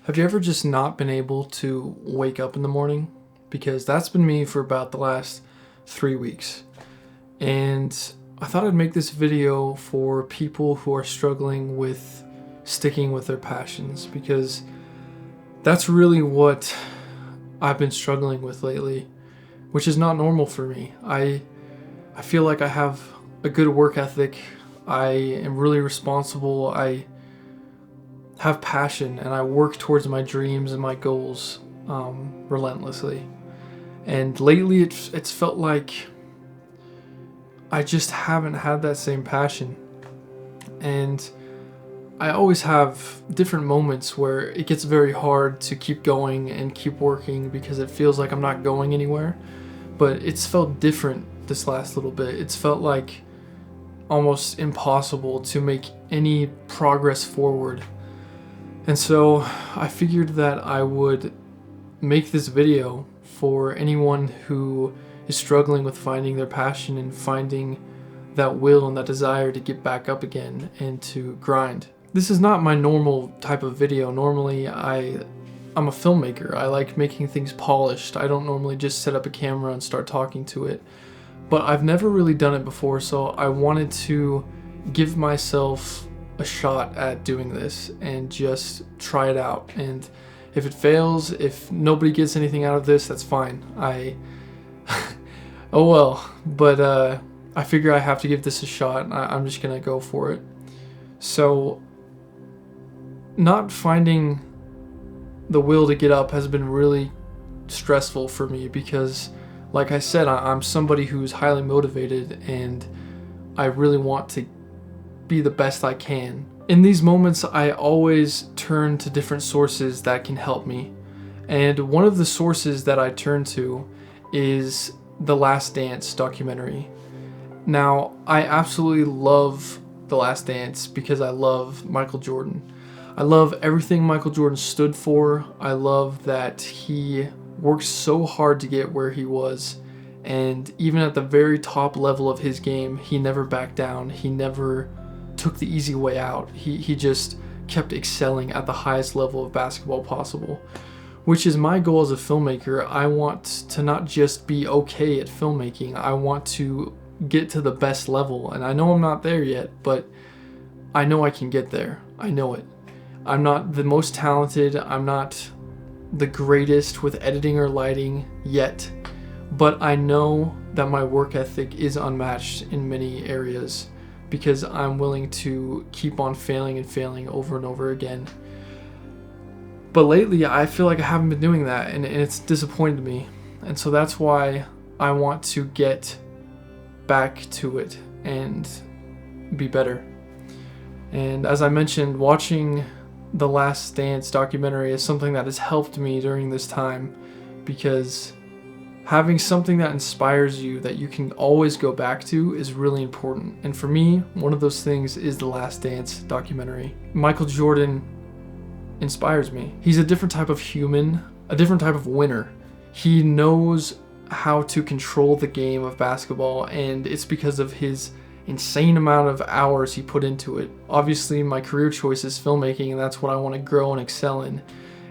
Have you ever just not been able to wake up in the morning? Because that's been me for about the last 3 weeks. And I thought I'd make this video for people who are struggling with sticking with their passions, because that's really what I've been struggling with lately, which is not normal for me. I feel like I have a good work ethic. I am really responsible. I have passion and I work towards my dreams and my goals relentlessly. And lately it's felt like I just haven't had that same passion. And I always have different moments where it gets very hard to keep going and keep working because it feels like I'm not going anywhere. But it's felt different this last little bit. It's felt like almost impossible to make any progress forward. And so I figured that I would make this video for anyone who is struggling with finding their passion and finding that will and that desire to get back up again and to grind. This is not my normal type of video. Normally I'm a filmmaker. I like making things polished. I don't normally just set up a camera and start talking to it. But I've never really done it before, so I wanted to give myself a shot at doing this and just try it out. And if it fails, if nobody gets anything out of this, that's fine. Oh well. But I figure I have to give this a shot. I'm just gonna go for it. So not finding the will to get up has been really stressful for me because, like I said, I'm somebody who's highly motivated and I really want to be the best I can. In these moments, I always turn to different sources that can help me. And one of the sources that I turn to is the Last Dance documentary. Now, I absolutely love The Last Dance because I love Michael Jordan. I love everything Michael Jordan stood for. I love that he worked so hard to get where he was. And even at the very top level of his game, he never backed down. He never took the easy way out. He just kept excelling at the highest level of basketball possible, which is my goal as a filmmaker. I want to not just be okay at filmmaking. I want to get to the best level. And I know I'm not there yet, but I know I can get there. I know it. I'm not the most talented. I'm not the greatest with editing or lighting yet, but I know that my work ethic is unmatched in many areas because I'm willing to keep on failing and failing over and over again. But lately I feel like I haven't been doing that, and it's disappointed me. And so that's why I want to get back to it and be better. And as I mentioned, watching the Last Dance documentary is something that has helped me during this time, because having something that inspires you that you can always go back to is really important. And for me, one of those things is the Last Dance documentary. Michael Jordan inspires me. He's a different type of human, a different type of winner. He knows how to control the game of basketball, and it's because of his insane amount of hours he put into it. Obviously, my career choice is filmmaking, and that's what I want to grow and excel in.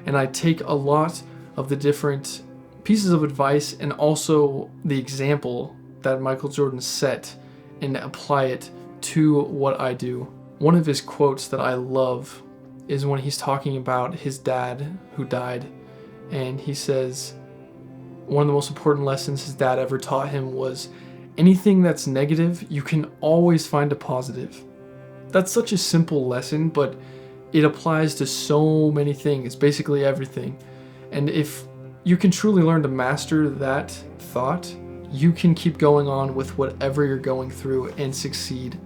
And I take a lot of the different pieces of advice and also the example that Michael Jordan set and apply it to what I do. One of his quotes that I love is when he's talking about his dad who died, and he says one of the most important lessons his dad ever taught him was, anything that's negative, you can always find a positive. That's such a simple lesson, but it applies to so many things, basically everything. And if you can truly learn to master that thought, you can keep going on with whatever you're going through and succeed.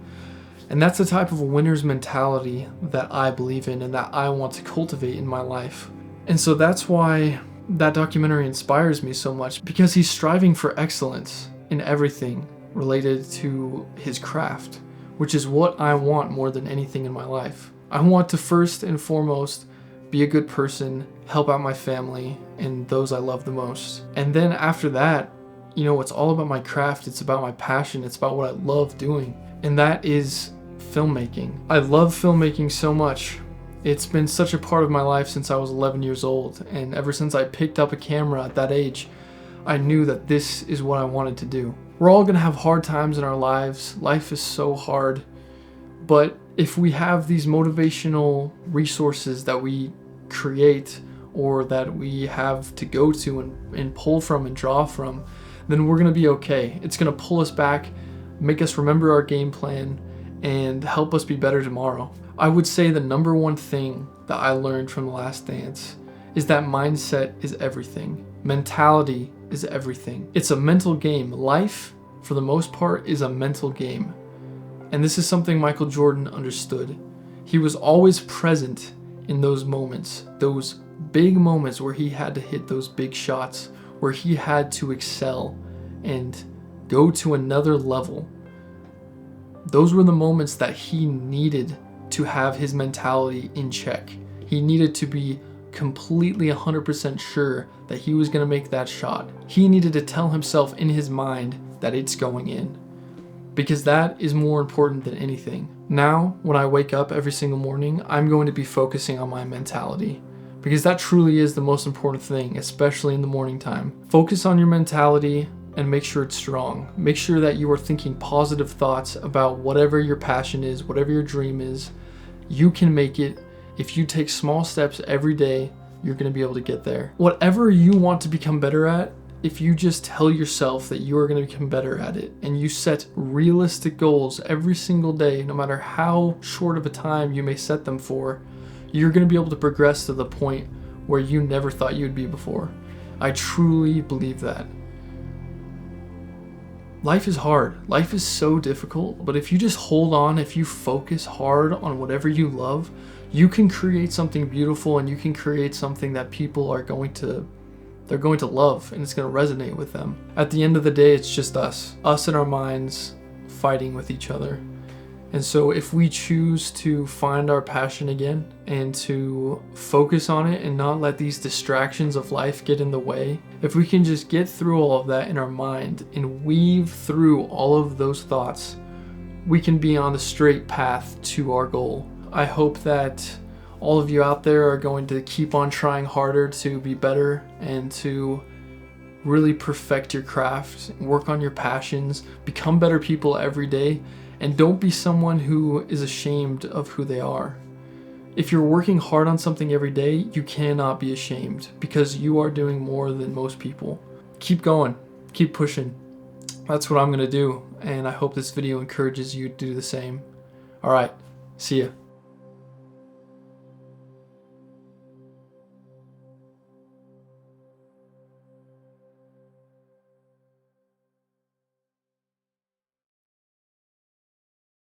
And that's the type of winner's mentality that I believe in and that I want to cultivate in my life. And so that's why that documentary inspires me so much, because he's striving for excellence in everything related to his craft, which is what I want more than anything in my life. I want to first and foremost be a good person, help out my family and those I love the most. And then after that, it's all about my craft. It's about my passion. It's about what I love doing. And that is filmmaking. I love filmmaking so much. It's been such a part of my life since I was 11 years old, and ever since I picked up a camera at that age, I knew that this is what I wanted to do. We're all gonna have hard times in our lives. Life is so hard, but if we have these motivational resources that we create or that we have to go to and pull from and draw from, then we're gonna be okay. It's gonna pull us back, make us remember our game plan, and help us be better tomorrow. I would say the number one thing that I learned from The Last Dance is that mindset is everything. Mentality is everything. It's a mental game. Life, for the most part, is a mental game. And this is something Michael Jordan understood. He was always present in those moments, those big moments where he had to hit those big shots, where he had to excel and go to another level. Those were the moments that he needed to have his mentality in check. He needed to be completely 100% sure that he was going to make that shot. He needed to tell himself in his mind that it's going in, because that is more important than anything. Now, when I wake up every single morning, I'm going to be focusing on my mentality, because that truly is the most important thing, especially in the morning time. Focus on your mentality and make sure it's strong. Make sure that you are thinking positive thoughts about whatever your passion is, whatever your dream is. You can make it. If you take small steps every day, you're going to be able to get there. Whatever you want to become better at, if you just tell yourself that you are going to become better at it, and you set realistic goals every single day, no matter how short of a time you may set them for, you're going to be able to progress to the point where you never thought you'd be before. I truly believe that. Life is hard. Life is so difficult, but if you just hold on, if you focus hard on whatever you love, you can create something beautiful, and you can create something that people are going to love, and it's going to resonate with them. At the end of the day, it's just us in our minds fighting with each other. And so if we choose to find our passion again and to focus on it and not let these distractions of life get in the way, if we can just get through all of that in our mind and weave through all of those thoughts, we can be on the straight path to our goal. I hope that all of you out there are going to keep on trying harder to be better and to really perfect your craft, work on your passions, become better people every day, and don't be someone who is ashamed of who they are. If you're working hard on something every day, you cannot be ashamed, because you are doing more than most people. Keep going, keep pushing. That's what I'm gonna do, and I hope this video encourages you to do the same. All right, see ya.